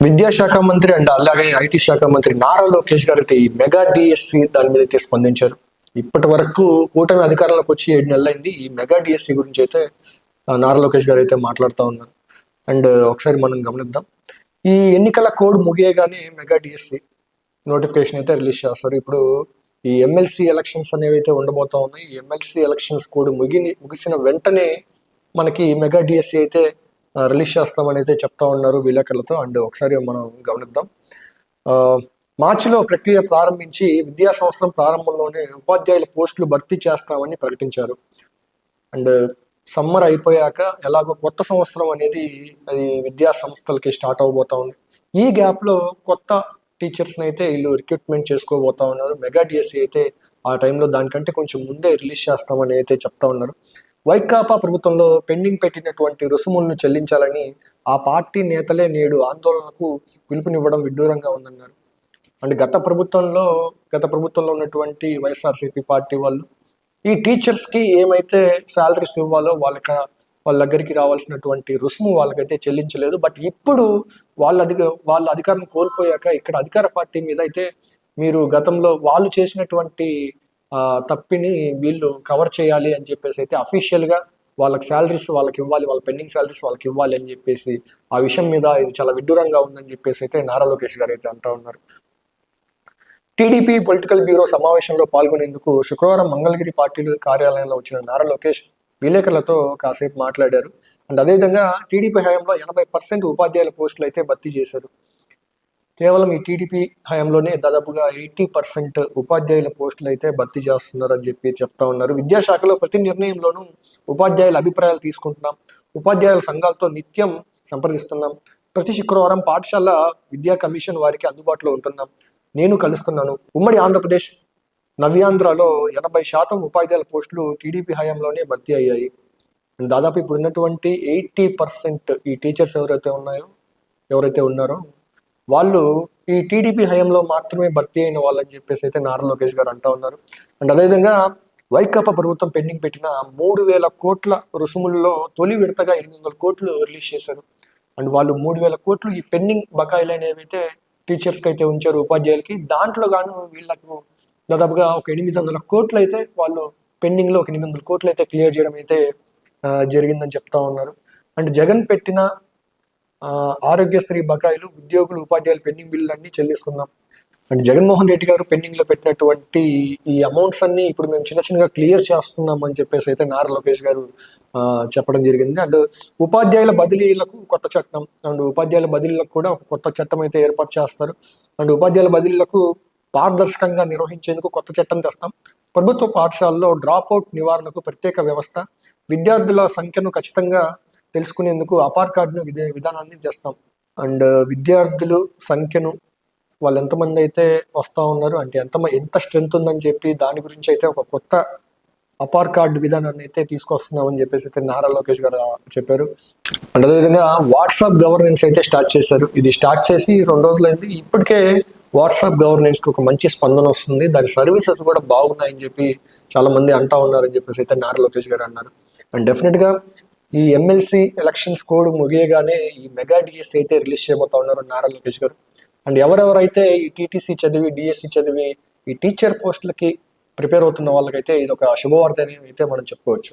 విద్యాశాఖ మంత్రి అండ్ అలాగే ఐటీ శాఖ మంత్రి నారా లోకేష్ గారు అయితే ఈ మెగా డిఎస్సి దాని మీద అయితే స్పందించారు. ఇప్పటి వరకు కూటమి అధికారంలోకి వచ్చి 7 నెలలైంది. ఈ మెగా డిఎస్సి గురించి అయితే నారా లోకేష్ గారు అయితే మాట్లాడుతూ ఉన్నారు. అండ్ ఒకసారి మనం గమనిద్దాం. ఈ ఎన్నికల కోడ్ ముగియగానే మెగా డిఎస్సి నోటిఫికేషన్ అయితే రిలీజ్ చేస్తారు. ఇప్పుడు ఈ ఎమ్మెల్సీ ఎలక్షన్స్ అనేవి అయితే ఉండబోతా ఉన్నాయి. ఈ ఎమ్మెల్సీ ఎలక్షన్స్ కోడ్ ముగిసిన వెంటనే మనకి మెగా డిఎస్సి అయితే రిలీజ్ చేస్తామని అయితే చెప్తా ఉన్నారు విలేకరులతో. అండ్ ఒకసారి మనం గమనిద్దాం. మార్చిలో ప్రక్రియ ప్రారంభించి విద్యా సంవత్సరం ప్రారంభంలోనే ఉపాధ్యాయుల పోస్టులు భర్తీ చేస్తామని ప్రకటించారు. అండ్ సమ్మర్ అయిపోయాక ఎలాగో కొత్త సంవత్సరం అనేది అది విద్యా సంస్థలకి స్టార్ట్ అవబోతా ఉంది. ఈ గ్యాప్లో కొత్త టీచర్స్ని అయితే వీళ్ళు రిక్రూట్మెంట్ చేసుకోబోతా ఉన్నారు. మెగా డిఎస్సి అయితే ఆ టైంలో దానికంటే కొంచెం ముందే రిలీజ్ చేస్తామని అయితే చెప్తా ఉన్నారు. వైకాపా ప్రభుత్వంలో పెండింగ్ పెట్టినటువంటి రుసుములను చెల్లించాలని ఆ పార్టీ నేతలే నేడు ఆందోళనకు పిలుపునివ్వడం విడ్డూరంగా ఉందన్నారు. అండ్ గత ప్రభుత్వంలో ఉన్నటువంటి వైఎస్ఆర్సీపీ పార్టీ వాళ్ళు ఈ టీచర్స్కి ఏమైతే శాలరీస్ ఇవ్వాలో వాళ్ళ దగ్గరికి రావాల్సినటువంటి రుసుము వాళ్ళకైతే చెల్లించలేదు. బట్ ఇప్పుడు వాళ్ళ అధికారం కోల్పోయాక ఇక్కడ అధికార పార్టీ మీద అయితే మీరు గతంలో వాళ్ళు చేసినటువంటి తప్పిని వీళ్ళు కవర్ చేయాలి అని చెప్పేసి అయితే అఫీషియల్గా వాళ్ళకి శాలరీస్ వాళ్ళకి ఇవ్వాలి, వాళ్ళ పెండింగ్ శాలరీస్ వాళ్ళకి ఇవ్వాలి అని చెప్పేసి ఆ విషయం మీద ఇది చాలా విడ్డూరంగా ఉందని చెప్పేసి అయితే నారా లోకేష్ గారు అయితే అంటా ఉన్నారు. టీడీపీ పొలిటికల్ బ్యూరో సమావేశంలో పాల్గొనేందుకు శుక్రవారం మంగళగిరి పార్టీ కార్యాలయంలో వచ్చిన నారా లోకేష్ విలేకరులతో కాసేపు మాట్లాడారు. అండ్ అదేవిధంగా టీడీపీ హయాంలో 80% ఉపాధ్యాయుల పోస్టులు అయితే భర్తీ చేశారు. కేవలం ఈ టీడీపీ హయాంలోనే దాదాపుగా 80% ఉపాధ్యాయుల పోస్టులు అయితే భర్తీ చేస్తున్నారని చెప్పి చెప్తా ఉన్నారు. విద్యాశాఖలో ప్రతి నిర్ణయంలోనూ ఉపాధ్యాయుల అభిప్రాయాలు తీసుకుంటున్నాం, ఉపాధ్యాయుల సంఘాలతో నిత్యం సంప్రదిస్తున్నాం, ప్రతి శుక్రవారం పాఠశాల విద్యా కమిషన్ వారికి అందుబాటులో ఉంటున్నాం, నేను కలుస్తున్నాను. ఉమ్మడి ఆంధ్రప్రదేశ్ నవ్యాంధ్రలో 80% ఉపాధ్యాయుల పోస్టులు టీడీపీ హయాంలోనే భర్తీ అయ్యాయి. దాదాపు ఇప్పుడు ఉన్నటువంటి 80% ఈ టీచర్స్ ఎవరైతే ఉన్నారో వాళ్ళు ఈ టీడీపీ హయాంలో మాత్రమే భర్తీ అయిన వాళ్ళని చెప్పేసి అయితే నారా లోకేష్ గారు అంటా ఉన్నారు. అండ్ అదేవిధంగా వైకాపా ప్రభుత్వం పెండింగ్ పెట్టిన 3,000 కోట్ల రుసుముల్లో తొలి విడతగా 800 కోట్లు రిలీజ్ చేశారు. అండ్ వాళ్ళు 3,000 కోట్లు ఈ పెండింగ్ బకాయిలు అనేవైతే టీచర్స్కి అయితే ఉంచారు ఉపాధ్యాయులకి. దాంట్లో గాను వీళ్ళకు దాదాపుగా ఒక 800 కోట్లు అయితే వాళ్ళు పెండింగ్లో ఒక 800 కోట్లు అయితే క్లియర్ చేయడం అయితే జరిగిందని చెప్తా ఉన్నారు. అండ్ జగన్ పెట్టిన ఆరోగ్యశ్రీ బకాయిలు, ఉద్యోగులు, ఉపాధ్యాయులు పెండింగ్ బిల్లులన్నీ చెల్లిస్తున్నాం. అండ్ జగన్మోహన్ రెడ్డి గారు పెండింగ్లో పెట్టినటువంటి ఈ అమౌంట్స్ అన్ని ఇప్పుడు మేము చిన్నగా క్లియర్ చేస్తున్నాం అని చెప్పేసి అయితే నారా లోకేష్ గారు చెప్పడం జరిగింది. అండ్ ఉపాధ్యాయుల బదిలీలకు కొత్త చట్టం, అండ్ ఉపాధ్యాయుల బదిలీలకు కూడా ఒక కొత్త చట్టం అయితే ఏర్పాటు చేస్తారు. అండ్ ఉపాధ్యాయుల బదిలీలకు పారదర్శకంగా నిర్వహించేందుకు కొత్త చట్టం తెస్తాం. ప్రభుత్వ పాఠశాలలో డ్రాప్అవుట్ నివారణకు ప్రత్యేక వ్యవస్థ, విద్యార్థుల సంఖ్యను ఖచ్చితంగా తెలుసుకునేందుకు అపార్ కార్డును విధానాన్ని తెస్తాం. అండ్ విద్యార్థులు సంఖ్యను వాళ్ళు ఎంతమంది అయితే వస్తూ ఉన్నారు అంటే ఎంత స్ట్రెంత్ ఉందని చెప్పి దాని గురించి అయితే ఒక కొత్త అపార్ కార్డు విధానాన్ని అయితే తీసుకొస్తున్నామని చెప్పేసి అయితే నారా లోకేష్ గారు చెప్పారు. అండ్ అదేవిధంగా వాట్సాప్ గవర్నెన్స్ అయితే స్టార్ట్ చేశారు. ఇది స్టార్ట్ చేసి 2 రోజులైంది. ఇప్పటికే వాట్సాప్ గవర్నెన్స్కి ఒక మంచి స్పందన వస్తుంది, దాని సర్వీసెస్ కూడా బాగున్నాయని చెప్పి చాలా మంది అంటా ఉన్నారని చెప్పేసి అయితే నారా లోకేష్ గారు అన్నారు. అండ్ డెఫినెట్గా ఈ ఎమ్మెల్సీ ఎలక్షన్స్ కోడ్ ముగియగానే ఈ మెగా డిఎస్సి అయితే రిలీజ్ చేయబోతా ఉన్నారు నారా లోకేష్ గారు. అండ్ ఎవరెవరైతే ఈ టీటీసీ చదివి డిఎస్సి చదివి ఈ టీచర్ పోస్టులకి ప్రిపేర్ అవుతున్న వాళ్ళకైతే ఇది ఒక శుభవార్త అని అయితే మనం చెప్పుకోవచ్చు.